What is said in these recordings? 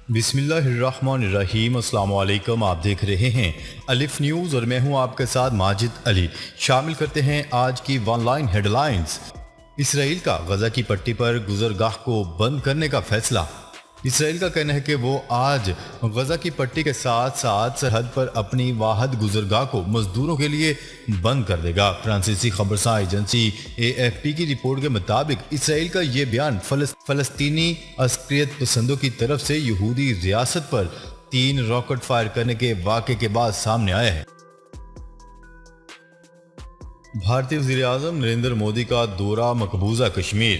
بسم اللہ الرحمن الرحیم۔ السلام علیکم، آپ دیکھ رہے ہیں الف نیوز اور میں ہوں آپ کے ساتھ ماجد علی۔ شامل کرتے ہیں آج کی ون لائن ہیڈ لائنز۔ اسرائیل کا غزہ کی پٹی پر گزرگاہ کو بند کرنے کا فیصلہ۔ اسرائیل کا کہنا ہے کہ وہ آج غزہ کی پٹی کے ساتھ ساتھ سرحد پر اپنی واحد گزرگاہ کو مزدوروں کے لیے بند کر دے گا۔ فرانسیسی خبرساں ایجنسی AFP کی رپورٹ کے مطابق اسرائیل کا یہ بیان فلسطینی عسکریت پسندوں کی طرف سے یہودی ریاست پر 3 راکٹ فائر کرنے کے واقعے کے بعد سامنے آیا ہے۔ بھارتی وزیر اعظم نریندر مودی کا دورہ مقبوضہ کشمیر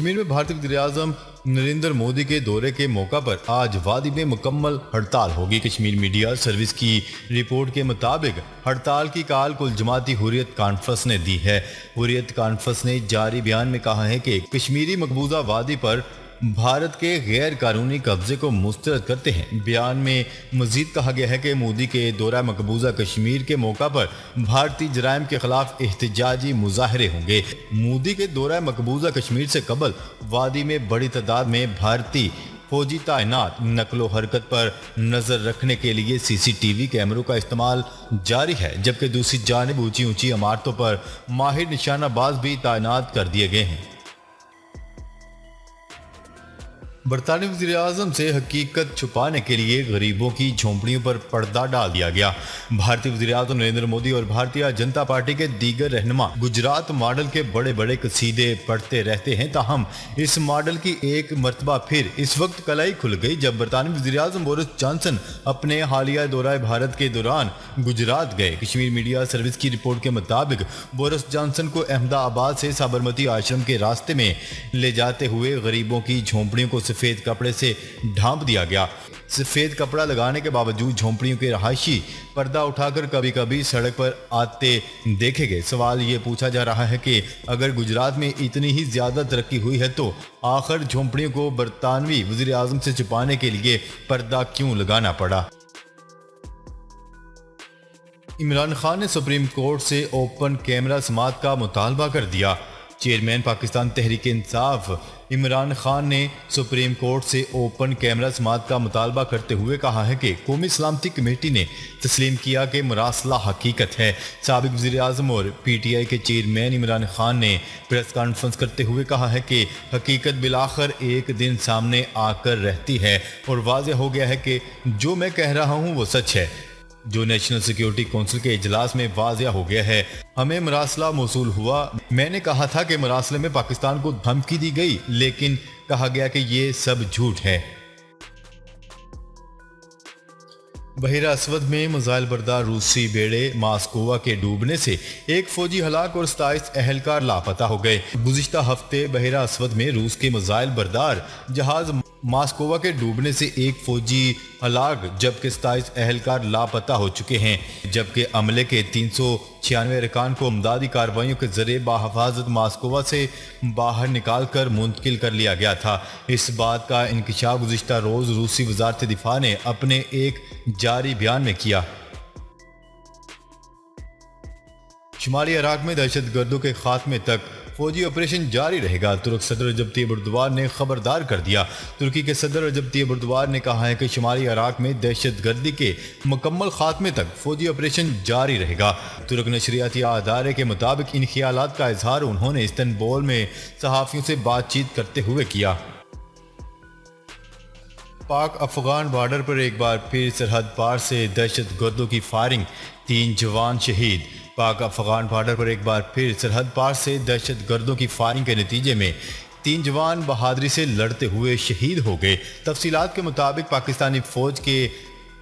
میں بھارتی وزیر اعظم نریندر مودی کے دورے کے موقع پر آج وادی میں مکمل ہڑتال ہوگی۔ کشمیر میڈیا سروس کی رپورٹ کے مطابق ہڑتال کی کال کل جماعتی حریت کانفرنس نے دی ہے۔ حریت کانفرنس نے جاری بیان میں کہا ہے کہ کشمیری مقبوضہ وادی پر بھارت کے غیر قانونی قبضے کو مسترد کرتے ہیں۔ بیان میں مزید کہا گیا ہے کہ مودی کے دورہ مقبوضہ کشمیر کے موقع پر بھارتی جرائم کے خلاف احتجاجی مظاہرے ہوں گے۔ مودی کے دورہ مقبوضہ کشمیر سے قبل وادی میں بڑی تعداد میں بھارتی فوجی تعینات۔ نقل و حرکت پر نظر رکھنے کے لیے CCTV کیمروں کا استعمال جاری ہے، جبکہ دوسری جانب اونچی عمارتوں پر ماہر نشانہ باز بھی تعینات کر دیے گئے ہیں۔ برطانوی وزیر اعظم سے حقیقت چھپانے کے لیے غریبوں کی جھونپڑیوں پر پردہ ڈال دیا گیا۔ بھارتی وزیر اعظم نریندر مودی اور بھارتیہ جنتا پارٹی کے دیگر رہنما گجرات ماڈل کے بڑے قصیدے پڑھتے رہتے ہیں، تاہم اس ماڈل کی ایک مرتبہ پھر اس وقت کلائی کھل گئی جب برطانوی وزیر اعظم بورس جانسن اپنے حالیہ دورہ بھارت کے دوران گجرات گئے۔ کشمیر میڈیا سروس کی رپورٹ کے مطابق بورس جانسن کو احمد آباد سے سابرمتی آشرم کے راستے میں لے جاتے ہوئے غریبوں کی جھونپڑیوں کو سفید کپڑے سے ڈھانپ دیا گیا۔ سفید کپڑا لگانے کے باوجود جھونپڑیوں کے رہائشی پردہ اٹھا کر کبھی کبھی سڑک پر آتے دیکھے گئے۔ سوال یہ پوچھا جا رہا ہے کہ اگر گجرات میں اتنی ہی زیادہ ترقی ہوئی ہے تو آخر جھونپڑیوں کو برطانوی وزیر اعظم سے چھپانے کے لیے پردہ کیوں لگانا پڑا؟ عمران خان نے سپریم کورٹ سے اوپن کیمرہ سماعت کا مطالبہ کر دیا۔ چیئرمین پاکستان تحریک انصاف عمران خان نے سپریم کورٹ سے اوپن کیمرہ سماعت کا مطالبہ کرتے ہوئے کہا ہے کہ قومی سلامتی کمیٹی نے تسلیم کیا کہ مراسلہ حقیقت ہے۔ سابق وزیر اعظم اور PTI کے چیئرمین عمران خان نے پریس کانفرنس کرتے ہوئے کہا ہے کہ حقیقت بالآخر ایک دن سامنے آ کر رہتی ہے اور واضح ہو گیا ہے کہ جو میں کہہ رہا ہوں وہ سچ ہے، جو نیشنل سیکیورٹی کونسل کے اجلاس میں واضح ہو گیا ہے۔ ہمیں مراسلہ موصول ہوا، میں نے کہا تھا کہ مراسلے میں پاکستان کو دھمکی دی گئی، لیکن کہا گیا کہ یہ سب جھوٹ ہے۔ بحیرہ اسود میں میزائل بردار روسی بیڑے ماسکووا کے ڈوبنے سے ایک فوجی ہلاک اور 27 اہلکار لاپتہ ہو گئے۔ گزشتہ ہفتے بحیرہ اسود میں روس کے میزائل بردار جہاز ماسکووا کے ڈوبنے سے ایک فوجی ہلاک جبکہ 27 اہلکار لاپتہ ہو چکے ہیں، جبکہ عملے کے 396 ارکان کو امدادی کارروائیوں کے ذریعے بحفاظت ماسکووا سے باہر نکال کر منتقل کر لیا گیا تھا۔ اس بات کا انکشاف گزشتہ روز روسی وزارت دفاع نے اپنے ایک جاری بیان میں کیا۔ شمالی عراق میں دہشت گردوں کے خاتمے تک فوجی آپریشن جاری رہے گا، ترک صدر رجب طیب ایردوان نے خبردار کر دیا۔ ترکی کے صدر رجب طیب ایردوان نے کہا ہے کہ شمالی عراق میں دہشت گردی کے مکمل خاتمے تک فوجی آپریشن جاری رہے گا۔ ترک نشریاتی ادارے کے مطابق ان خیالات کا اظہار انہوں نے استنبول میں صحافیوں سے بات چیت کرتے ہوئے کیا۔ پاک افغان بارڈر پر ایک بار پھر سرحد پار سے دہشت گردوں کی فائرنگ، 3 جوان شہید۔ پاک افغان بارڈر پر ایک بار پھر سرحد پار سے دہشت گردوں کی فائرنگ کے نتیجے میں 3 جوان بہادری سے لڑتے ہوئے شہید ہو گئے۔ تفصیلات کے مطابق پاکستانی فوج کے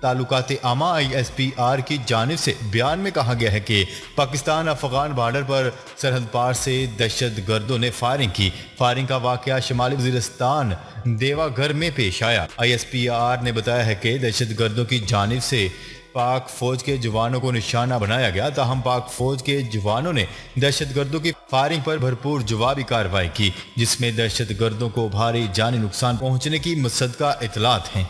تعلقات عامہ ISPR کی جانب سے بیان میں کہا گیا ہے کہ پاکستان افغان بارڈر پر سرحد پار سے دہشت گردوں نے فائرنگ کی۔ فائرنگ کا واقعہ شمالی وزیرستان دیوا گھر میں پیش آیا۔ ISPR نے بتایا ہے کہ دہشت گردوں کی جانب سے پاک فوج کے جوانوں کو نشانہ بنایا گیا، تاہم پاک فوج کے جوانوں نے دہشت گردوں کی فائرنگ پر بھرپور جوابی کارروائی کی، جس میں دہشت گردوں کو بھاری جانی نقصان پہنچنے کی مصدقہ اطلاعات ہیں۔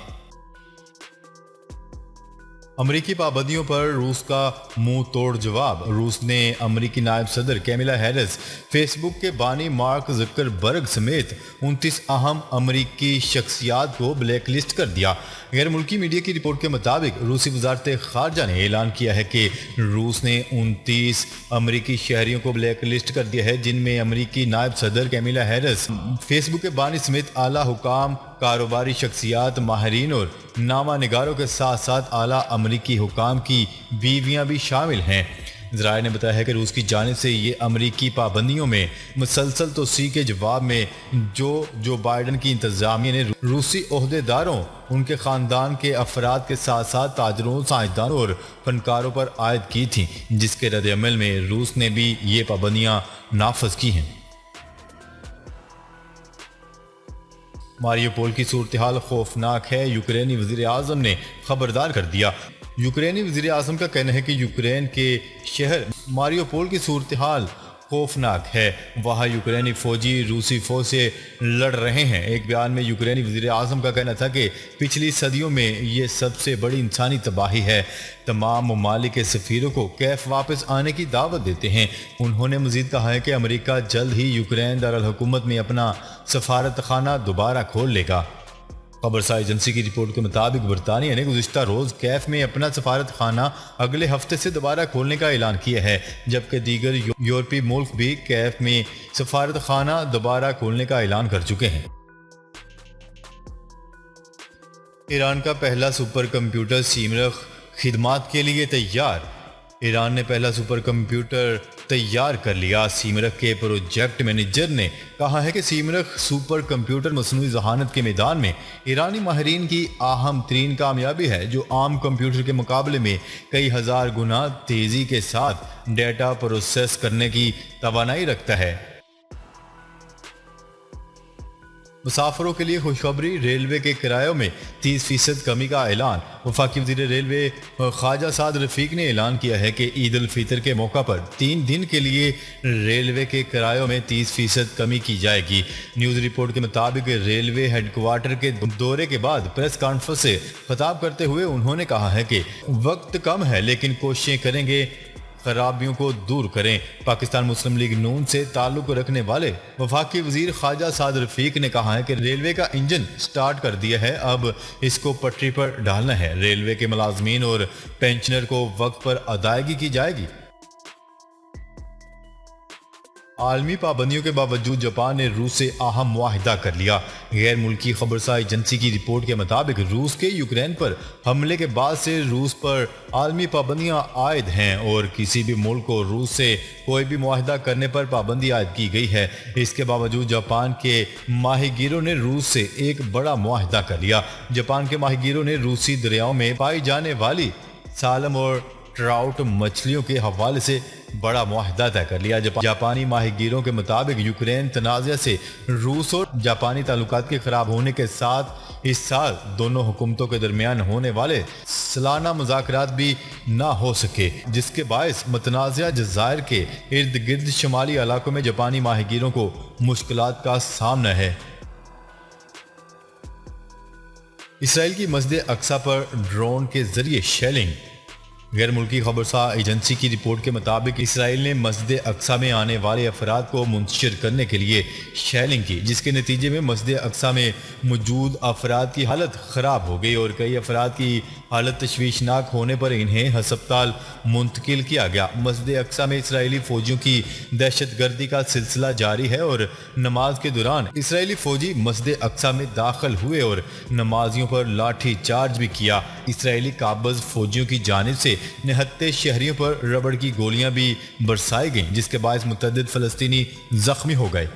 امریکی پابندیوں پر روس کا منہ توڑ جواب۔ روس نے امریکی نائب صدر کیملا ہیرس، فیس بک کے بانی مارک زکربرگ سمیت 29 اہم امریکی شخصیات کو بلیک لسٹ کر دیا۔ غیر ملکی میڈیا کی رپورٹ کے مطابق روسی وزارت خارجہ نے اعلان کیا ہے کہ روس نے 29 امریکی شہریوں کو بلیک لسٹ کر دیا ہے، جن میں امریکی نائب صدر کیملا ہیرس، فیس بک کے بانی سمیت اعلیٰ حکام، کاروباری شخصیات، ماہرین اور نامہ نگاروں کے ساتھ ساتھ اعلیٰ امریکی حکام کی بیویاں بھی شامل ہیں۔ ذرائع نے بتایا ہے کہ روس کی جانب سے یہ امریکی پابندیوں میں مسلسل توسیع کے جواب میں جو بائیڈن کی انتظامیہ نے روسی عہدیداروں، ان کے خاندان کے افراد کے ساتھ ساتھ تاجروں، سائنسدانوں اور فنکاروں پر عائد کی تھیں، جس کے رد عمل میں روس نے بھی یہ پابندیاں نافذ کی ہیں۔ ماریوپول کی صورتحال خوفناک ہے، یوکرینی وزیر اعظم نے خبردار کر دیا۔ یوکرینی وزیر اعظم کا کہنا ہے کہ یوکرین کے شہر ماریوپول کی صورتحال خوفناک ہے، وہاں یوکرینی فوجی روسی فوج سے لڑ رہے ہیں۔ ایک بیان میں یوکرینی وزیر اعظم کا کہنا تھا کہ پچھلی صدیوں میں یہ سب سے بڑی انسانی تباہی ہے۔ تمام ممالک کے سفیروں کو کیف واپس آنے کی دعوت دیتے ہیں۔ انہوں نے مزید کہا ہے کہ امریکہ جلد ہی یوکرین دارالحکومت میں اپنا سفارت خانہ دوبارہ کھول لے گا۔ خبرساز ایجنسی کی رپورٹ کے مطابق برطانیہ نے گزشتہ روز کیف میں اپنا سفارت خانہ اگلے ہفتے سے دوبارہ کھولنے کا اعلان کیا ہے، جبکہ دیگر یورپی ملک بھی کیف میں سفارت خانہ دوبارہ کھولنے کا اعلان کر چکے ہیں۔ ایران کا پہلا سپر کمپیوٹر سیمرغ خدمات کے لیے تیار۔ ایران نے پہلا سپر کمپیوٹر تیار کر لیا۔ سیمرغ کے پروجیکٹ مینیجر نے کہا ہے کہ سیمرغ سپر کمپیوٹر مصنوعی ذہانت کے میدان میں ایرانی ماہرین کی اہم ترین کامیابی ہے، جو عام کمپیوٹر کے مقابلے میں کئی ہزار گنا تیزی کے ساتھ ڈیٹا پروسیس کرنے کی توانائی رکھتا ہے۔ مسافروں کے لیے خوشخبری، ریلوے کے کرایوں میں 30% کمی کا اعلان۔ وفاقی وزیر ریلوے خواجہ سعد رفیق نے اعلان کیا ہے کہ عید الفطر کے موقع پر 3 دن کے لیے ریلوے کے کرایوں میں 30% کمی کی جائے گی۔ نیوز رپورٹ کے مطابق ریلوے ہیڈ کوارٹر کے دورے کے بعد پریس کانفرنس سے خطاب کرتے ہوئے انہوں نے کہا ہے کہ وقت کم ہے، لیکن کوششیں کریں گے خرابیوں کو دور کریں۔ پاکستان مسلم لیگ نون سے تعلق رکھنے والے وفاقی وزیر خواجہ سعد رفیق نے کہا ہے کہ ریلوے کا انجن سٹارٹ کر دیا ہے، اب اس کو پٹری پر ڈالنا ہے۔ ریلوے کے ملازمین اور پینشنر کو وقت پر ادائیگی کی جائے گی۔ عالمی پابندیوں کے باوجود جاپان نے روس سے اہم معاہدہ کر لیا۔ غیر ملکی خبرساز ایجنسی کی رپورٹ کے مطابق روس کے یوکرین پر حملے کے بعد سے روس پر عالمی پابندیاں عائد ہیں اور کسی بھی ملک کو روس سے کوئی بھی معاہدہ کرنے پر پابندی عائد کی گئی ہے۔ اس کے باوجود جاپان کے ماہی گیروں نے روس سے ایک بڑا معاہدہ کر لیا۔ جاپان کے ماہی گیروں نے روسی دریاؤں میں پائی جانے والی سالم اور ٹراؤٹ مچھلیوں کے حوالے سے بڑا معاہدہ طے کر لیا۔ جاپانی ماہی گیروں کے مطابق یوکرین تنازع سے روس اور جاپانی تعلقات کے خراب ہونے کے ساتھ اس سال دونوں حکومتوں کے درمیان ہونے والے سالانہ مذاکرات بھی نہ ہو سکے، جس کے باعث متنازع جزائر کے ارد گرد شمالی علاقوں میں جاپانی ماہی گیروں کو مشکلات کا سامنا ہے۔ اسرائیل کی مسجد اقصی پر ڈرون کے ذریعے شیلنگ۔ غیر ملکی خبرساز ایجنسی کی رپورٹ کے مطابق اسرائیل نے مسجد اقصی میں آنے والے افراد کو منتشر کرنے کے لیے شیلنگ کی، جس کے نتیجے میں مسجد اقصی میں موجود افراد کی حالت خراب ہو گئی اور کئی افراد کی حالت تشویشناک ہونے پر انہیں ہسپتال منتقل کیا گیا۔ مسجد اقصی میں اسرائیلی فوجیوں کی دہشت گردی کا سلسلہ جاری ہے اور نماز کے دوران اسرائیلی فوجی مسجد اقصی میں داخل ہوئے اور نمازیوں پر لاٹھی چارج بھی کیا۔ اسرائیلی قابض فوجیوں کی جانب سے نہتے شہریوں پر ربڑ کی گولیاں بھی برسائی گئیں، جس کے باعث متعدد فلسطینی زخمی ہو گئے۔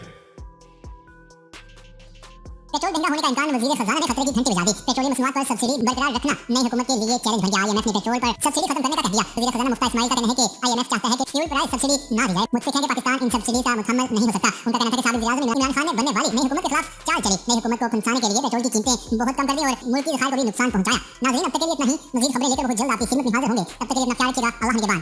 پیٹرول مہنگا ہونے کا امکان، وزیر خزانہ نے خطرے کی گھنٹی بجا دی۔ پیٹرولیم مصنوعات پر سبسڈی برقرار رکھنا نئی حکومت کے لیے چیلنج بن گیا۔ آئی ایم ایف نے پیٹرول پر سبسڈی ختم کرنے کا کہہ دیا۔ وزیر خزانہ مفتاح اسماعیل کا کہنا ہے کہ آئی ایم ایف چاہتا ہے کہ فیول پرائس سبسڈی نہ دی جائے۔ متفق ہے کہ پاکستان ان سبسڈی کا مکمل نہیں ہو سکتا۔ ان کا کہنا تھا کہ سابق وزیر اعظم عمران خان نے بننے والی نئی حکومت کے خلاف چال چلی، نئی حکومت کو پھنسانے کے لیے پیٹرول کی قیمتیں بہت کم کر دی اور ملکی ذخائر کو بھی نقصان پہنچایا۔ ناظرین، اب تک کے لیے اتنا ہی۔ مزید خبریں لے کر بہت جلد آپ کی خدمت میں حاضر ہوں گے، تب تک کے لیے اپنا خیال رکھیے گا۔ اللہ نگہبان۔